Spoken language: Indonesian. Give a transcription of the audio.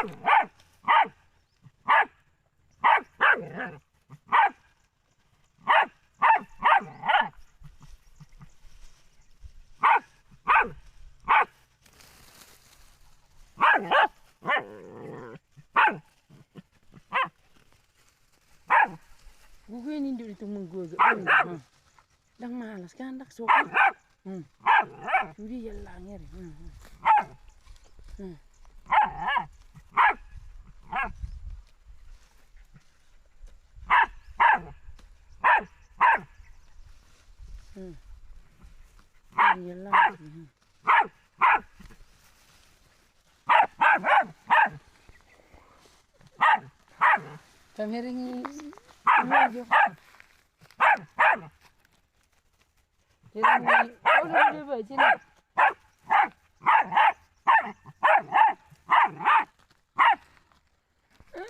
Gue ini dulu menggoda. Dang malas kan dak sok. Jadi ya langir. Ya langir. Pemiring menuju. Jadi, oh, udah baca nih.